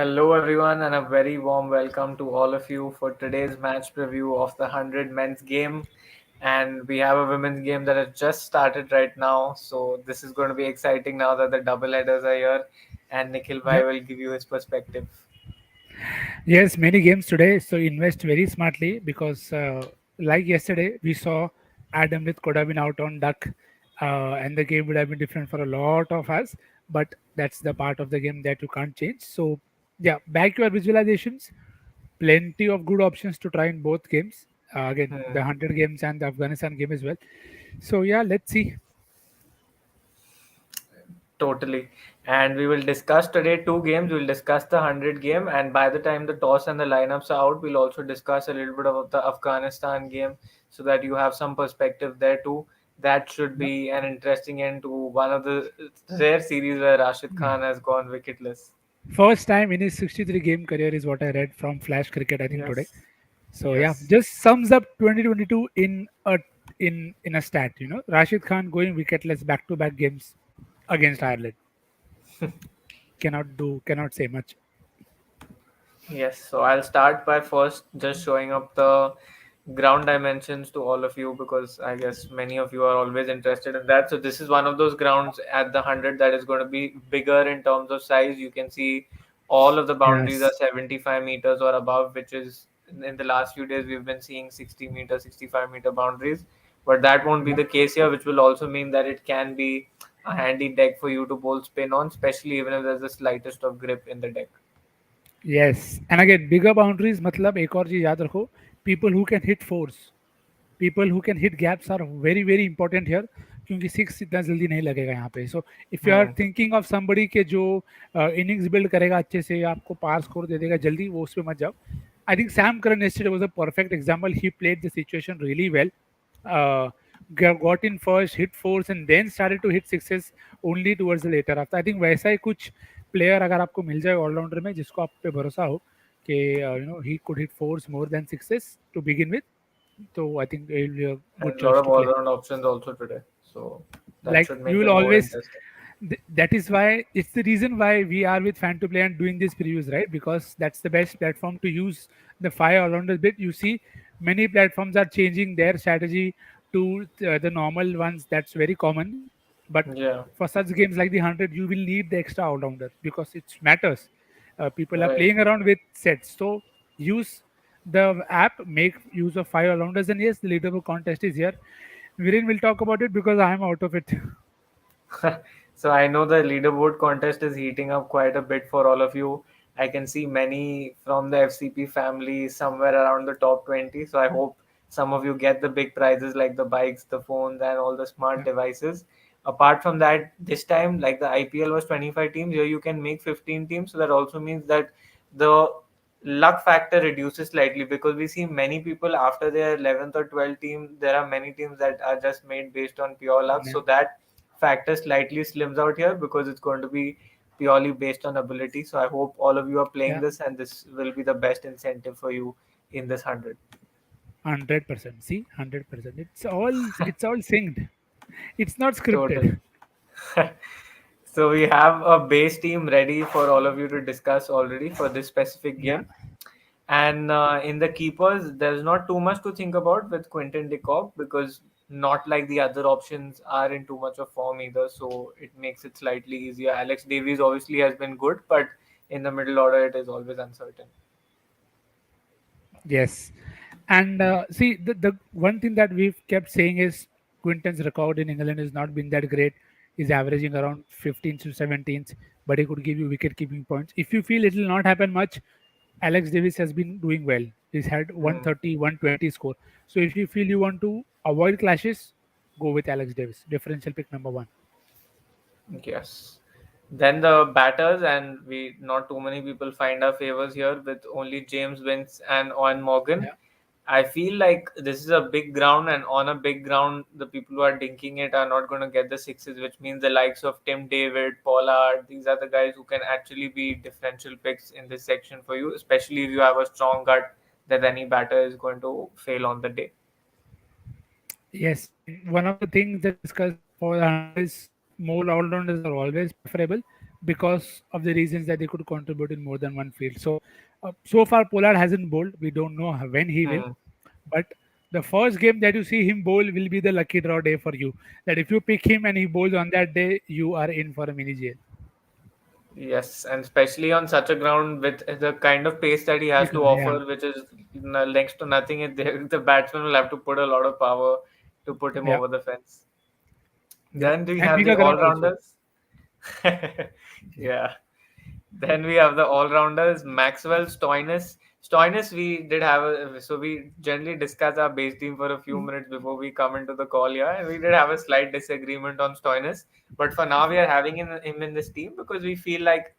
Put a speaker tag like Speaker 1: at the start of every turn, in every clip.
Speaker 1: Hello, everyone, and a very warm welcome to all of you for today's match preview of the 100 men's game. And we have a women's game that has just started right now. So, this is going to be exciting now that the double headers are here. And Nikhil Bhai
Speaker 2: Yep.
Speaker 1: will give you his perspective.
Speaker 2: Yes, many games today. So invest very smartly because, like yesterday, we saw Adam with could have been out on duck, and the game would have been different for a lot of us. But that's the part of the game that you can't change. So, yeah, back your visualizations. Plenty of good options to try in both games. Again, the
Speaker 1: Hmm.
Speaker 2: 100 games and the Afghanistan game as well. So, yeah, let's see.
Speaker 1: Totally. And we will discuss today two games. We'll discuss the 100 game, and by the time the toss and the lineups are out, we'll also discuss a little bit of the Afghanistan game so that you have some perspective there too. That should
Speaker 2: Yep.
Speaker 1: be an interesting end to one of the rare series where Rashid Khan has gone wicketless.
Speaker 2: First time in his 63 game career is what I read from Flash Cricket, I think today.
Speaker 1: Yes.
Speaker 2: So yeah,
Speaker 1: Yes.
Speaker 2: just sums up 2022 in a stat. Rashid Khan going wicketless back-to-back games against Ireland. Cannot say much.
Speaker 1: Yes, so I'll start by first just showing up the ground dimensions to all of you because I guess many of you are always interested in that. So this is one of those grounds at the 100 that is going to be bigger in terms of size. You can see all of the boundaries are
Speaker 2: Yes.
Speaker 1: 75 meters or above, which is in the last few days we've been seeing 60 meter, 65-meter boundaries. But that won't be
Speaker 2: Yeah.
Speaker 1: the case here, which will also mean that it can be a handy deck for you to bowl spin on, especially even if there's the slightest of grip in the deck.
Speaker 2: Yes. And again, bigger boundaries. मतलब एक और चीज याद रखो. People who can hit fours. People who can hit gaps are very very important here. क्योंकि six इतना जल्दी नहीं लगेगा यहाँ पे. So if you are
Speaker 1: Hmm.
Speaker 2: thinking of somebody के जो innings build करेगा अच्छे से आपको पार स्कोर दे देगा जल्दी वो उस पे मत जाओ. I think Sam Curran yesterday was a perfect example. He played the situation really well. Uh, got in first, hit fours, and then started to hit sixes only towards the later after. I think वैसा ही कुछ player अगर आपको मिल जाए allrounder में जिसको आप पे भरोसा हो कि he could hit fours more than sixes to begin with. So I think it will be a good
Speaker 1: And a lot
Speaker 2: choice
Speaker 1: of
Speaker 2: to play.
Speaker 1: all-round options also today. So that
Speaker 2: Like
Speaker 1: should
Speaker 2: we
Speaker 1: make
Speaker 2: will
Speaker 1: it more
Speaker 2: always
Speaker 1: interesting.
Speaker 2: that is why it's the reason why we are with Fan2Play and doing these previews, right? Because that's the best platform to use the fire around a bit. You see, many platforms are changing their strategy to the normal ones. That's very common. But
Speaker 1: Yeah,
Speaker 2: for such games like the 100, you will need the extra all rounder because it matters. People are
Speaker 1: right.
Speaker 2: playing around with sets. So use the app, make use of fire all rounders. And yes, the leaderboard contest is here. Viren will talk about it because I am out of it.
Speaker 1: So I know the leaderboard contest is heating up quite a bit for all of you. I can see many from the FCP family somewhere around the top 20. So I hope some of you get the big prizes like the bikes, the phones, and all the smart
Speaker 2: Yeah.
Speaker 1: devices. Apart from that, this time, like the IPL was 25 teams, here you can make 15 teams. So that also means that the luck factor reduces slightly because we see many people after their 11th or 12th team, there are many teams that are just made based on pure luck.
Speaker 2: Yeah.
Speaker 1: So that factor slightly slims out here because it's going to be purely based on ability. So I hope all of you are playing
Speaker 2: Yeah.
Speaker 1: this and this will be the best incentive for you in this 100.
Speaker 2: 100%. See, 100%. It's all synced. It's not
Speaker 1: Totally.
Speaker 2: scripted.
Speaker 1: So we have a base team ready for all of you to discuss already for this specific
Speaker 2: Yeah.
Speaker 1: game. And in the keepers, there's not too much to think about with Quinton de Kock because not like the other options are in too much of form either. So it makes it slightly easier. Alex Davies obviously has been good, but in the middle order, it is always uncertain.
Speaker 2: Yes. And see, the one thing that we've kept saying is Quinton's record in England has not been that great. He's averaging around 15th to 17th, but he could give you wicket keeping points. If you feel it will not happen much, Alex Davis has been doing well. He's had
Speaker 1: Hmm.
Speaker 2: 130, 120 score. So if you feel you want to avoid clashes, go with Alex Davis. Differential pick number one.
Speaker 1: Yes. Then the batters, and we not too many people find our favors here with only James Vince and Owen Morgan.
Speaker 2: Yeah.
Speaker 1: I feel like this is a big ground, and on a big ground, the people who are dinking it are not going to get the sixes, which means the likes of Tim David, Pollard, these are the guys who can actually be differential picks in this section for you, especially if you have a strong gut that any batter is going to fail on the day.
Speaker 2: Yes, and one of the things that we discussed for the 100 is more all-rounders are always preferable, because of the reasons that they could contribute in more than one field. So far Pollard hasn't bowled. We don't know when he will,
Speaker 1: Hmm.
Speaker 2: but the first game that you see him bowl will be the lucky draw day for you. That if you pick him and he bowls on that day, you are in for a mini jail.
Speaker 1: Yes, and especially on such a ground with the kind of pace that he has to
Speaker 2: Yeah,
Speaker 1: offer, which is next to nothing, the batsman will have to put a lot of power to put him
Speaker 2: yeah,
Speaker 1: over the fence.
Speaker 2: yep.
Speaker 1: Then do we
Speaker 2: And
Speaker 1: have the
Speaker 2: bigger ground also.
Speaker 1: all-rounders? Yeah. Then we have the all-rounders, Maxwell, Stoinis. Stoinis, we did have so we generally discuss our base team for a few minutes before we come into the call here, and we did have a slight disagreement on Stoinis. But for now, we are having him in this team because we feel like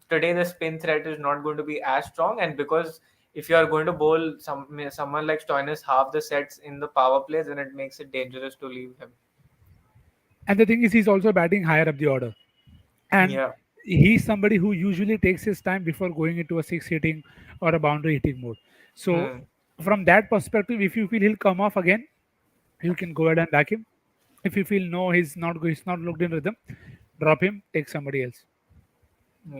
Speaker 1: today the spin threat is not going to be as strong, and because if you are going to bowl someone like Stoinis half the sets in the power plays, then it makes it dangerous to leave him.
Speaker 2: And the thing is, he's also batting higher up the order, and
Speaker 1: Yeah.
Speaker 2: he's somebody who usually takes his time before going into a six hitting or a boundary hitting mode. So,
Speaker 1: Hmm.
Speaker 2: from that perspective, if you feel he'll come off again, you can go ahead and back him. If you feel no, he's not looked in rhythm, drop him, take somebody else.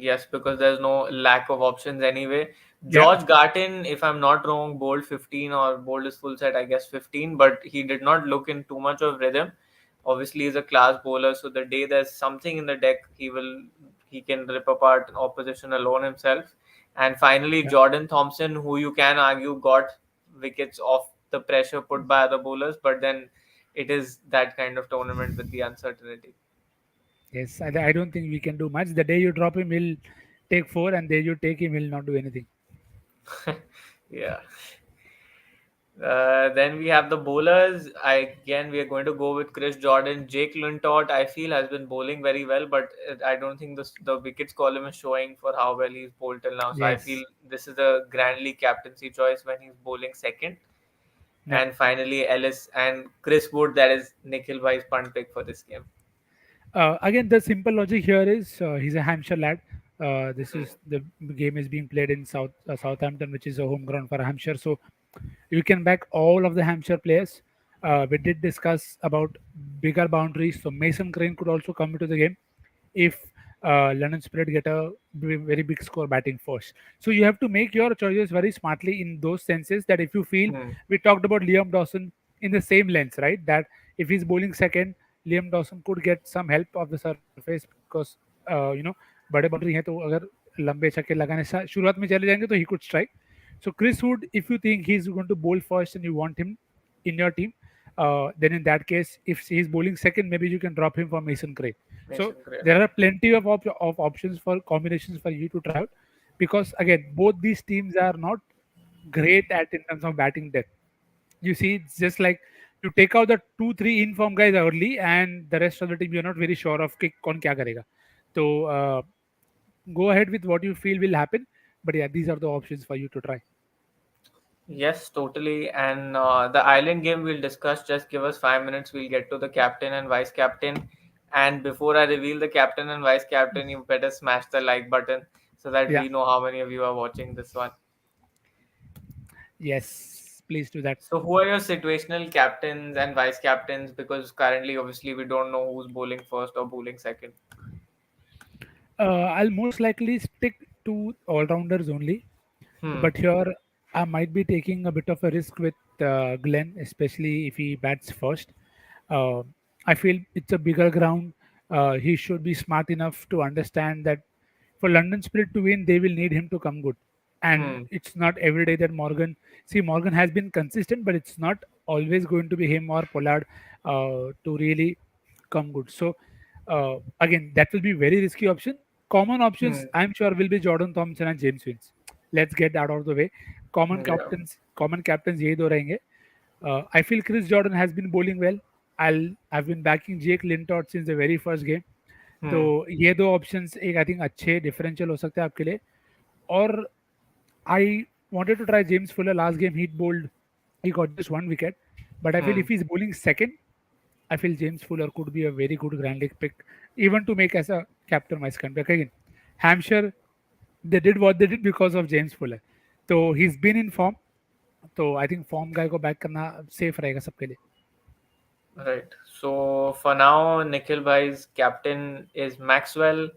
Speaker 1: Yes, because there's no lack of options anyway.
Speaker 2: Yeah,
Speaker 1: George Gartin, if I'm not wrong, bowled 15 or bowled his full set, I guess 15, but he did not look in too much of rhythm. Obviously, he's a class bowler, so the day there's something in the deck, he can rip apart opposition alone himself. And finally,
Speaker 2: yeah.
Speaker 1: Jordan Thompson, who you can argue got wickets off the pressure put by other bowlers, but then it is that kind of tournament with the uncertainty.
Speaker 2: Yes, I don't think we can do much. The day you drop him, he'll take four, and the day you take him, he'll not do anything.
Speaker 1: Yeah. Then we have the bowlers. Again, we are going to go with Chris Jordan. Jake Lintott, I feel, has been bowling very well, but I don't think the wickets column is showing for how well he's bowled till now. So I feel
Speaker 2: Yes.
Speaker 1: this is a grandly captaincy choice when he's bowling second.
Speaker 2: Yeah.
Speaker 1: And finally, Ellis and Chris Wood. That is Nikhil Bhai's punt pick for this game.
Speaker 2: Again, the simple logic here is he's a Hampshire lad. This
Speaker 1: Hmm.
Speaker 2: is the game is being played in Southampton, which is a home ground for Hampshire. So you can back all of the Hampshire players. We did discuss about bigger boundaries, so Mason Crane could also come into the game if London Spirit get a very big score batting first. So you have to make your choices very smartly in those senses that if you feel
Speaker 1: Hmm.
Speaker 2: we talked about Liam Dawson in the same lens, right? That if he's bowling second, Liam Dawson could get some help of the surface because बड़े boundary हैं तो अगर लंबे छक्के लगाने शुरुआत में चले जाएंगे तो he could strike. So Chris Wood, if you think he's going to bowl first and you want him in your team, then in that case, if he's bowling second, maybe you can drop him for Mason Gray. So
Speaker 1: Mason Crane.
Speaker 2: there are plenty of options for combinations for you to try out because again, both these teams are not great at in terms of batting depth. You see, it's just like you take out the two, three inform guys early, and the rest of the team you're not very sure of कि कौन क्या करेगा. So go ahead with what you feel will happen. But yeah, these are the options for you to try.
Speaker 1: Yes, totally. And the island game we'll discuss. Just give us 5 minutes. We'll get to the captain and vice captain. And before I reveal the captain and vice captain, you better smash the like button so that
Speaker 2: Yeah.
Speaker 1: we know how many of you are watching this one.
Speaker 2: Yes. Please do that.
Speaker 1: So, who are your situational captains and vice captains? Because currently, obviously, we don't know who's bowling first or bowling second.
Speaker 2: I'll most likely stick to all rounders only.
Speaker 1: Hmm.
Speaker 2: But here I might be taking a bit of a risk with Glenn, especially if he bats first. Uh, I feel it's a bigger ground. He should be smart enough to understand that for London Spirit to win, they will need him to come good. And
Speaker 1: Hmm.
Speaker 2: it's not every day that Morgan has been consistent, but it's not always going to be him or Pollard to really come good. So again, that will be very risky option. Common options,
Speaker 1: Hmm.
Speaker 2: I'm sure, will be Jordan Thompson and James Wins. Let's get that out of the way.
Speaker 1: Yeah.
Speaker 2: Common captains यही दो रहेंगे. I feel Chris Jordan has been bowling well. I've been backing Jake Lintott since the very first game. तो
Speaker 1: Hmm.
Speaker 2: ये दो options एक I think अच्छे differential हो सकते हैं आपके लिए. और I wanted to try James Fuller last game. He bowled, he got just one wicket. But I feel
Speaker 1: Hmm.
Speaker 2: if he's bowling second, I feel James Fuller could be a very good Grand League pick, even to make as a captain vice captain. Again, Hampshire, they did what they did because of James Fuller. So he's been in form. तो I think form गाय को back करना safe रहेगा सबके लिए.
Speaker 1: Right. So for now, Nikhil Bhai's captain is Maxwell.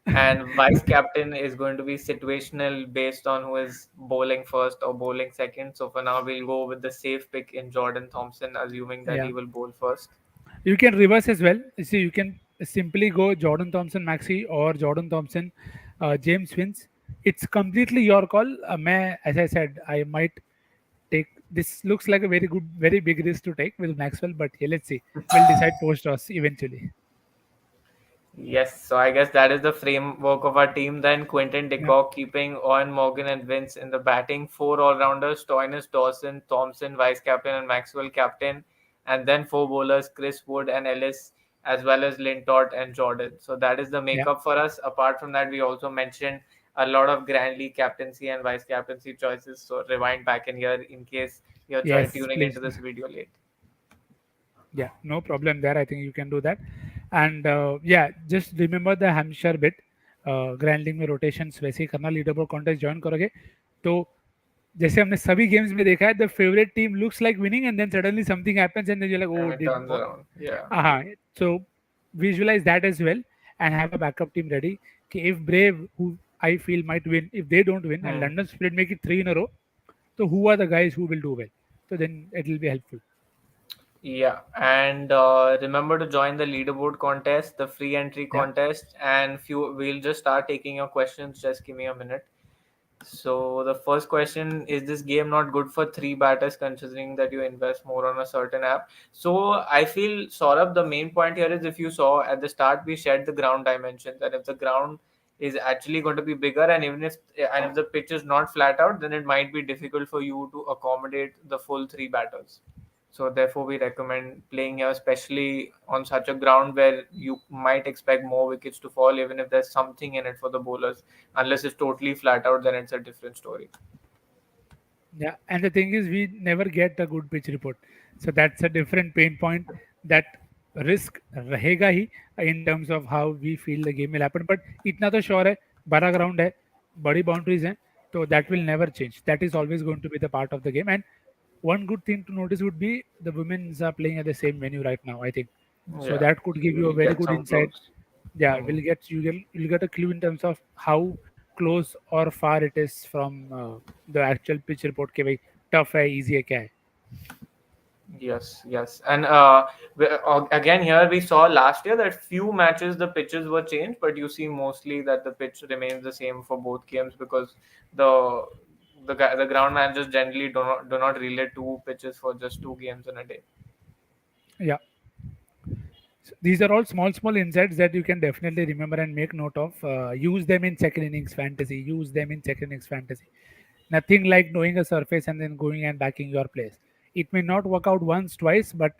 Speaker 1: And vice captain is going to be situational based on who is bowling first or bowling second. So for now, we'll go with the safe pick in Jordan Thompson, assuming that
Speaker 2: Yeah.
Speaker 1: he will bowl first.
Speaker 2: You can reverse as well. You see, you can simply go Jordan Thompson Maxi or Jordan Thompson James Wins. It's completely your call. As I said, I might take this. Looks like a very good, very big risk to take with Maxwell, but yeah, let's see. We'll decide post toss eventually.
Speaker 1: Yes, so I guess that is the framework of our team. Then Quinton de
Speaker 2: Yeah.
Speaker 1: Kock keeping Owen Morgan and Vince in the batting. Four all-rounders: Stoinis, Dawson, Thompson, vice captain, and Maxwell captain. And then four bowlers: Chris Wood and Ellis, as well as Lintott and Jordan. So that is the
Speaker 2: Yeah.
Speaker 1: makeup for us. Apart from that, we also mentioned a lot of Grand League captaincy and vice captaincy choices. So rewind back in here in case you're
Speaker 2: Yes,
Speaker 1: tuning into
Speaker 2: please.
Speaker 1: this video late.
Speaker 2: Yeah, no problem there. I think you can do that. And yeah, just remember the Hampshire bit. Grand league में rotations वैसे ही करना, leader board contest join करोगे तो जैसे हमने सभी games में देखा है, the favourite team looks like winning and then suddenly something happens and then you like oh
Speaker 1: And it
Speaker 2: didn't
Speaker 1: turns
Speaker 2: work.
Speaker 1: around. Yeah.
Speaker 2: हाँ, so visualize that as well and have a backup team ready कि if Brave, who I feel might win, if they don't win and
Speaker 1: Hmm.
Speaker 2: London Spirit make it 3 in a row, so who are the guys who will do well? So then it will be helpful.
Speaker 1: Yeah, and remember to join the leaderboard contest, the free entry
Speaker 2: Yeah.
Speaker 1: contest, and few. We'll just start taking your questions. Just give me a minute. So the first question is: this game not good for three batters, considering that you invest more on a certain app? So I feel, Saurabh, the main point here is, if you saw at the start, we shared the ground dimensions, and if the ground is actually going to be bigger, and even if the pitch is not flat out, then it might be difficult for you to accommodate the full three batters. So therefore, we recommend playing here, especially on such a ground where you might expect more wickets to fall, even if there's something in it for the bowlers. Unless it's totally flat out, then it's a different story.
Speaker 2: Yeah, and the thing is, we never get a good pitch report, so that's a different pain point. That risk रहेगा ही in terms of how we feel the game will happen. But इतना तो sure है, बड़ा ground है, बड़ी boundaries हैं, so that will never change. That is always going to be the part of the game. And one good thing to notice would be the women's are playing at the same venue right now, I think. So
Speaker 1: Yeah,
Speaker 2: that could give you a
Speaker 1: we'll
Speaker 2: very
Speaker 1: get
Speaker 2: good
Speaker 1: some
Speaker 2: insight.
Speaker 1: close.
Speaker 2: Yeah,
Speaker 1: Mhm.
Speaker 2: you'll get a clue in terms of how close or far it is from the actual pitch report के भाई tough है, easy है, क्या है.
Speaker 1: Yes, yes, and again here we saw last year that few matches the pitches were changed, but you see mostly that the pitch remains the same for both games because the the ground managers generally do not relay two pitches for just two games in a day.
Speaker 2: Yeah. So these are all small insights that you can definitely remember and make note of. Use them in second innings fantasy. Use them in second innings fantasy. Nothing like knowing a surface and then going and backing your plays. It may not work out once, twice, but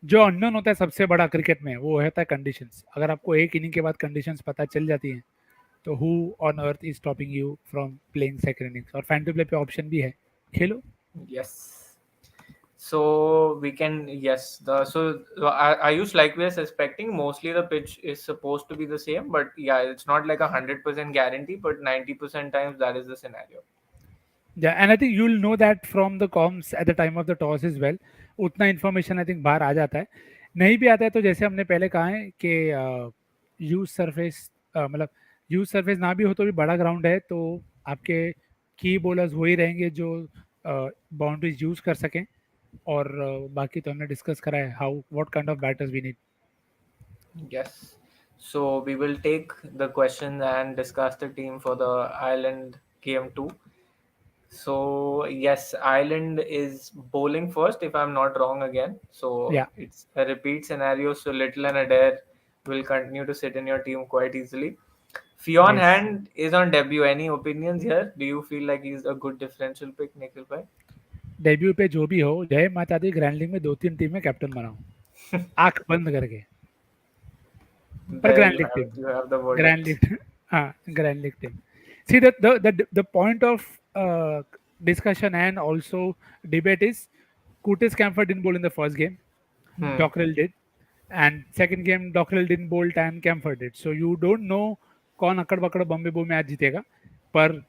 Speaker 2: जो unknown होता है सबसे बड़ा cricket में वो होता है conditions. अगर आपको एक इनिंग के बाद कंडीशंस पता चल जाती हैं तो who on earth is stopping you from playing second innings. और फैन टू प्ले पे ऑप्शन भी है, खेलो.
Speaker 1: Yes. So we can, yes. Are you slightly suspecting mostly the pitch is supposed to be the same, but yeah, it's not like 100% guarantee, but 90% times that is the scenario.
Speaker 2: Yeah, and I think you'll know that from the comms at the time of the toss as well. उतना information I think बाहर आ जाता है. नहीं भी आता है तो जैसे हमने पहले कहा है कि यूज सरफेस, मतलब यूज सरफेस ना भी हो तो भी बड़ा ग्राउंड है तो आपके की बॉलर्स वही रहेंगे जो बाउंड्रीज यूज कर सकें. और बाकी तो हमने डिस्कस करा है how what kind of batters we need.
Speaker 1: Yes. So we will take the question and discuss the team for the Ireland game too. So yes, Ireland is bowling first, if I'm not wrong again. So
Speaker 2: Yeah.
Speaker 1: it's a repeat scenario. So Little and Adair will continue to sit in your team quite easily. Fionn
Speaker 2: Yes.
Speaker 1: Hand is on debut. Any opinions here? Do you feel like he's a good differential pick, Nikhil bhai?
Speaker 2: Debut पे जो भी हो, जय माता दी, grand league में 2-3 team में captain बनाओ, आँख बंद करके. पर
Speaker 1: There
Speaker 2: grand
Speaker 1: you
Speaker 2: league
Speaker 1: have
Speaker 2: team,
Speaker 1: it. You have the
Speaker 2: grand
Speaker 1: verdict.
Speaker 2: League. हाँ, grand league team. See the point of discussion and also debate is Curtis Camphor didn't bowl in the first game,
Speaker 1: Hmm.
Speaker 2: Dockrell did, and second game Dockrell didn't bowl and Camphor did. So you don't know कौन अकड़ बकड़ बम्बे बो में आज जीतेगा. पर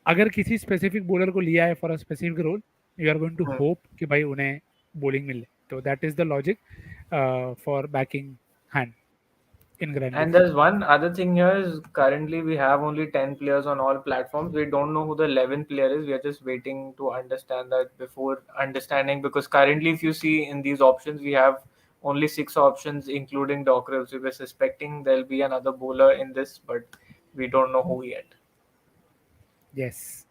Speaker 2: अगर किसी specific bowler को लिया है for a specific role, you are going to
Speaker 1: Hmm.
Speaker 2: Hope कि भाई उन्हें बॉलिंग मिले. तो that is the logic for backing hand. in Grand
Speaker 1: And
Speaker 2: Leagues.
Speaker 1: there's one other thing here is currently we have only 10 players on all platforms. We don't know who the 11th player is. We are just waiting to understand that before understanding, because currently if you see in these options we have only 6 options including Dockrell. So we're suspecting there'll be another bowler in this, but we don't know who yet.
Speaker 2: Yes.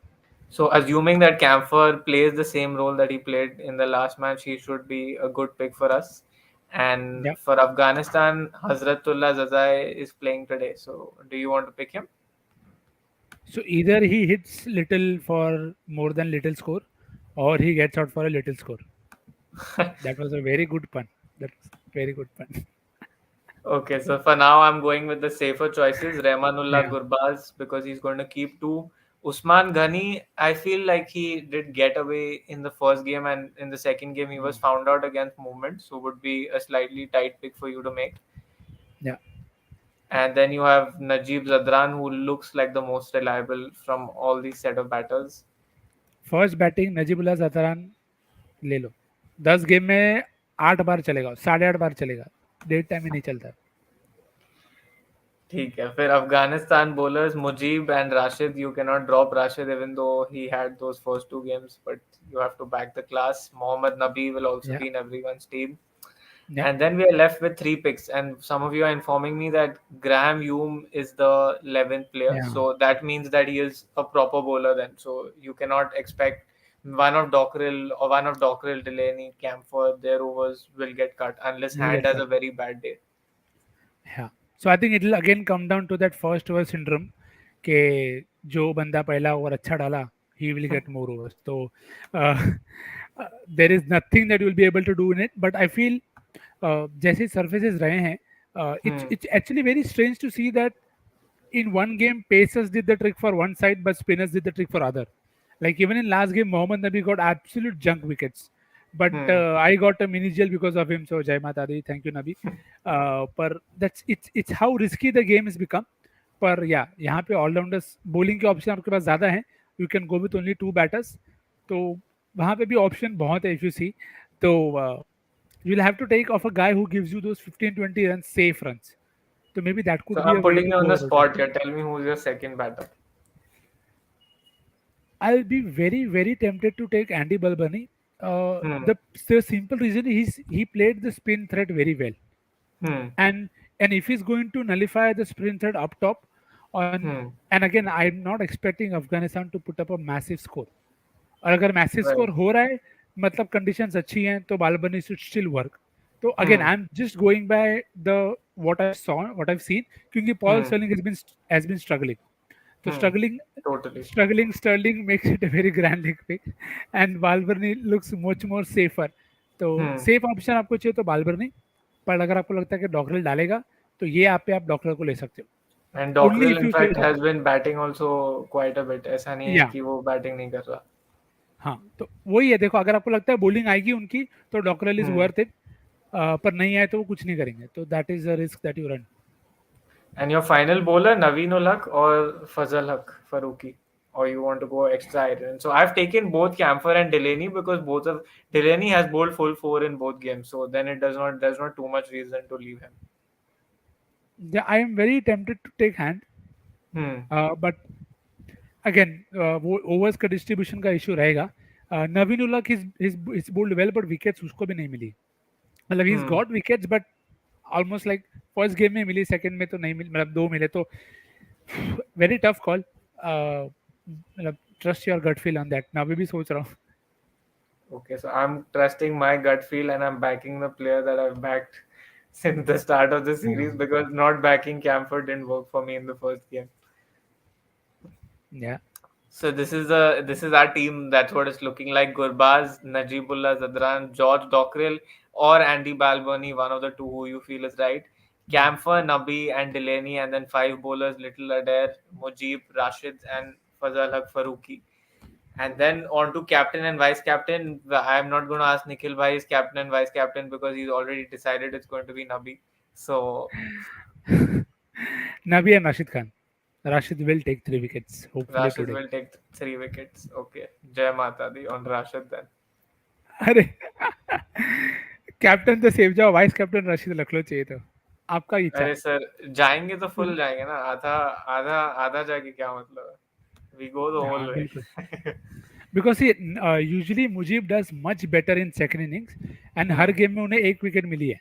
Speaker 1: So assuming that Camphor plays the same role that he played in the last match, he should be a good pick for us. And
Speaker 2: Yeah.
Speaker 1: for Afghanistan, Hazratullah Zazai is playing today. So do you want to pick him?
Speaker 2: So either he hits little for more than little score, or he gets out for a little score. That was a very good pun. That was very good pun.
Speaker 1: Okay, so for now I'm going with the safer choices. Rehmanullah
Speaker 2: Yeah.
Speaker 1: Gurbaz because he's going to keep two. Usman Ghani, I feel like he did get away in the first game, and in the second game he was
Speaker 2: Mm.
Speaker 1: found out against movement, so would be a slightly tight pick for you to make.
Speaker 2: Yeah.
Speaker 1: And then you have Najib Zadran, who looks like the most reliable from all these set of batters.
Speaker 2: First batting Najibullah Zadran ले लो. 10 game में 8 बार चलेगा, 8.5 बार चलेगा. डेढ़ time ही नहीं चलता.
Speaker 1: ठीक है फिर Afghanistan bowlers Mujib and Rashid. You cannot drop Rashid even though he had those first 2 games, but you have to back the class. Mohammad Nabi will also
Speaker 2: Yeah.
Speaker 1: be in everyone's team.
Speaker 2: Yeah.
Speaker 1: And then we are left with 3 picks, and some of you are informing me that Graham Hume is the 11th player.
Speaker 2: Yeah.
Speaker 1: So that means that he is a proper bowler then. So you cannot expect one of Dockrell, Delaney, Camphor, their overs will get cut unless
Speaker 2: Will
Speaker 1: Hand
Speaker 2: get
Speaker 1: has
Speaker 2: cut.
Speaker 1: a very bad day.
Speaker 2: Yeah. So I think it will again come down to that first over syndrome कि जो बंदा पहला over अच्छा डाला he will get more overs. So uh, there is nothing that you will be able to do in it. But I feel जैसे surfaces रहे हैं,
Speaker 1: Hmm.
Speaker 2: it's actually very strange to see that in one game, Pacers did the trick for one side, but spinners did the trick for other. Like even in last game, Mohammad Nabi got absolute junk wickets, but
Speaker 1: Hmm.
Speaker 2: I got a mini jail because of him. So Jai Mata Di, thank you Nabi. पर that's it's how risky the game has become. पर yeah, यहाँ पे allrounders bowling के option आपके पास ज़्यादा हैं. You can go with only 2 batters. तो वहाँ पे भी ऑप्शन बहुत है. इफ यू सी तो you will have to take of a guy who gives you those 15-20 run safe runs. तो may be that
Speaker 1: So
Speaker 2: could be
Speaker 1: I'm
Speaker 2: a way
Speaker 1: putting
Speaker 2: to
Speaker 1: you on
Speaker 2: go
Speaker 1: the
Speaker 2: also.
Speaker 1: spot here. Tell me who's your second batter.
Speaker 2: I'll be very, very tempted to take Andy Balbani.
Speaker 1: Hmm.
Speaker 2: The simple reason is he played the spin threat very well,
Speaker 1: Hmm.
Speaker 2: and if he's going to nullify the spin threat up top, on
Speaker 1: Hmm.
Speaker 2: and again I'm not expecting Afghanistan to put up a massive score. और अगर massive
Speaker 1: Right.
Speaker 2: Score हो रहा है मतलब conditions अच्छी हैं तो Balbirnie should still work. तो again
Speaker 1: Hmm.
Speaker 2: I am just going by the what I seen क्योंकि Paul
Speaker 1: Hmm.
Speaker 2: Stirling has been struggling. So
Speaker 1: Hmm.
Speaker 2: struggling,
Speaker 1: Totally.
Speaker 2: struggling Sterling makes it a very grand league pick, and Balburney looks much more safer. तो
Speaker 1: Hmm.
Speaker 2: Safe option आपको चाहिए तो Balbirnie. पर अगर आपको लगता है कि डॉकरल डालेगा तो ये आप डॉकरल को ले सकते हो.
Speaker 1: And
Speaker 2: only
Speaker 1: Dockrell
Speaker 2: if
Speaker 1: in
Speaker 2: you feel
Speaker 1: fact
Speaker 2: that.
Speaker 1: has been batting also quite a bit. ऐसा नहीं है
Speaker 2: या
Speaker 1: कि वो बैटिंग नहीं कर रहा.
Speaker 2: हाँ तो वही है. देखो अगर आपको लगता है बॉलिंग आएगी उनकी तो Dockrell is
Speaker 1: Hmm.
Speaker 2: Worth it. पर नहीं आए तो वो कुछ नहीं करेंगे. तो that is a risk that you run.
Speaker 1: And your final bowler, Naveen ul Haq or Fazal Haq Faruqi? Or you want to go extra iron? So I've taken both Camphor and Delaney because both of Delaney has bowled full 4 in both games. So then it does not there's not too much reason to leave him.
Speaker 2: I am very tempted to take hand.
Speaker 1: Hmm.
Speaker 2: But again वो overs का distribution का issue रहेगा. Naveen ulHaq is bowled well but wickets उसको भी नहीं मिली. मतलब he is
Speaker 1: Hmm.
Speaker 2: Got wickets but almost like first game में मिली, सेकंड में तो नहीं मिली. मतलब 2 मिले तो वेरी टफ कॉल. मतलब trust your gut feel on that. मैं अभी भी सोच रहा हूँ.
Speaker 1: Okay, so I'm trusting my gut feel and I'm backing the player that I've backed since the start of the series because not backing Camphor didn't work for me in the first game.
Speaker 2: या
Speaker 1: So this is our team. That's what it's looking like. Gurbaz, Najibullah Zadran, George Dockrell, or Andy Balboni, one of the two who you feel is right. Camphor, Nabi, and Delaney, and then 5 bowlers: Little Adair, Mujib, Rashid, and Fazal Haq Faruqi. And then on to captain and vice captain. I'm not going to ask Nikhil Bhai is captain and vice captain because he's already decided it's going to be Nabi. So
Speaker 2: Nabi and Rashid Khan. Rashid will take 3 wickets hopefully
Speaker 1: Rashid
Speaker 2: today.
Speaker 1: will take 3 wickets. Okay, Jai Mata Di on Rashid then.
Speaker 2: अरे captain तो save जाओ, vice captain Rashid लखलो चाहिए. तो आपका इच्छा.
Speaker 1: अरे sir, जाएंगे तो
Speaker 2: तो
Speaker 1: फुल जाएंगे ना, आधा आधा आधा जाके क्या मतलब है, वी गो द
Speaker 2: हाँ,
Speaker 1: होल
Speaker 2: बिल्कुल.
Speaker 1: Way.
Speaker 2: Because see usually Mujeeb does much better in second innings and her
Speaker 1: hmm.
Speaker 2: Game में उन्हें 1 विकेट मिली है.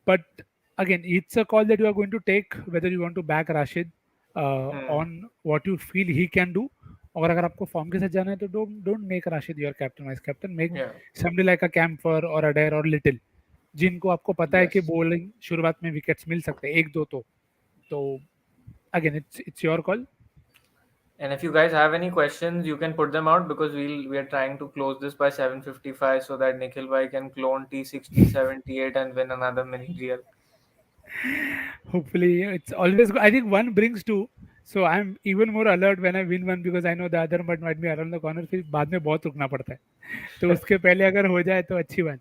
Speaker 2: But again, it's a call that you are going to take whether you want to back Rashid
Speaker 1: hmm.
Speaker 2: on what you feel he can do. और अगर आपको form के साथ जाना है तो don't make Rashid your captain vice captain. Make
Speaker 1: या।
Speaker 2: Somebody like अ camper और अडेर और लिटिल, जिनको आपको पता है कि
Speaker 1: यस।
Speaker 2: बॉलिंग शुरुआत में विकेट्स मिल सकते हैं एक दो. तो again it's your call.
Speaker 1: And if you guys have any questions, you can put them out because we are trying to close this by 7:55 so that Nikhil bhai can clone T60 78 and win another mini real.
Speaker 2: Hopefully it's always I think one brings two, so I'm even more alert when I win one because I know the other one might be around the corner. फिर बाद में बहुत रुकना पड़ता है, तो उसके पहले अगर हो जाए तो अच्छी बात.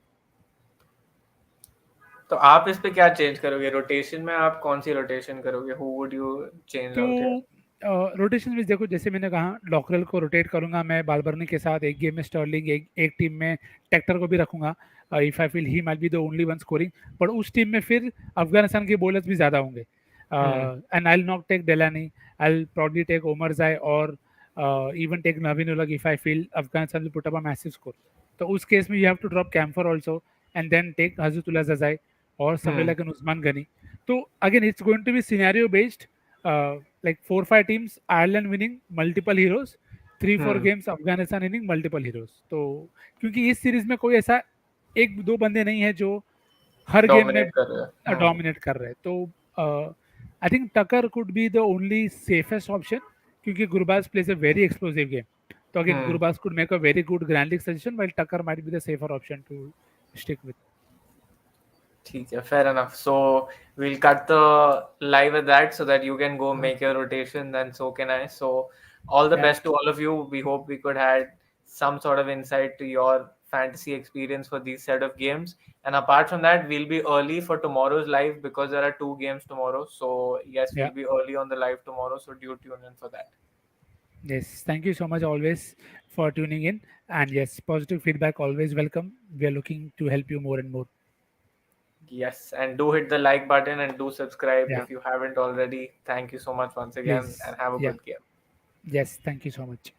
Speaker 1: तो आप इस पे क्या चेंज करोगे रोटेशन में, आप कौन सी रोटेशन करोगे, who would you change out here?
Speaker 2: तो रोटेशन में देखो, जैसे मैंने कहा डॉकरेल को रोटेट करूंगा मैं बालबर्नी के साथ, एक गेम में स्टर्लिंग, एक टीम में टेक्टर को भी रखूंगा if I feel he might be the only one scoring. पर उस टीम में फिर अफगानिस्तान के बॉलर्स भी ज़्यादा होंगे
Speaker 1: hmm.
Speaker 2: And I will not take Delaney, I will probably take Omarzai और even take Naveen Ullah if I feel Afghanistan will put up a massive score. तो उस केस में you have to drop Camphor also and then take Hazratullah Zazai or somebody
Speaker 1: hmm.
Speaker 2: like an Usman Ghani. So again, it's going to be scenario based. Like 4-5 teams, Ireland winning multiple heroes, 3-4
Speaker 1: hmm.
Speaker 2: games Afghanistan winning multiple heroes. तो क्योंकि इस series में कोई ऐसा एक दो बंदे नहीं है जो हर गेम में
Speaker 1: डोमिनेट कर रहे हो। हम्म।
Speaker 2: डोमिनेट कर रहे हैं. तो I think Tucker could be the only safest option क्योंकि Gurbaz plays a very explosive game. तो again
Speaker 1: hmm.
Speaker 2: Gurbaz could make a very good grand league suggestion while Tucker might be the safer option to stick with.
Speaker 1: ठीक है, fair enough. So we'll cut the live at that so that you can go
Speaker 2: हाँ,
Speaker 1: make your rotation, and so can I. So all the
Speaker 2: yeah,
Speaker 1: best to all of you. We hope we could had some sort of insight to your fantasy experience for these set of games. And apart from that, we'll be early for tomorrow's live because there are two games tomorrow. So yes,
Speaker 2: yeah.
Speaker 1: we'll be early on the live tomorrow. So do tune in for that.
Speaker 2: Yes, thank you so much always for tuning in. And yes, positive feedback always welcome. We are looking to help you more and more.
Speaker 1: Yes, and do hit the like button and do subscribe
Speaker 2: Yeah,
Speaker 1: if you haven't already. Thank you so much once again
Speaker 2: please.
Speaker 1: and have a
Speaker 2: Yeah,
Speaker 1: good game.
Speaker 2: yes, thank you so much.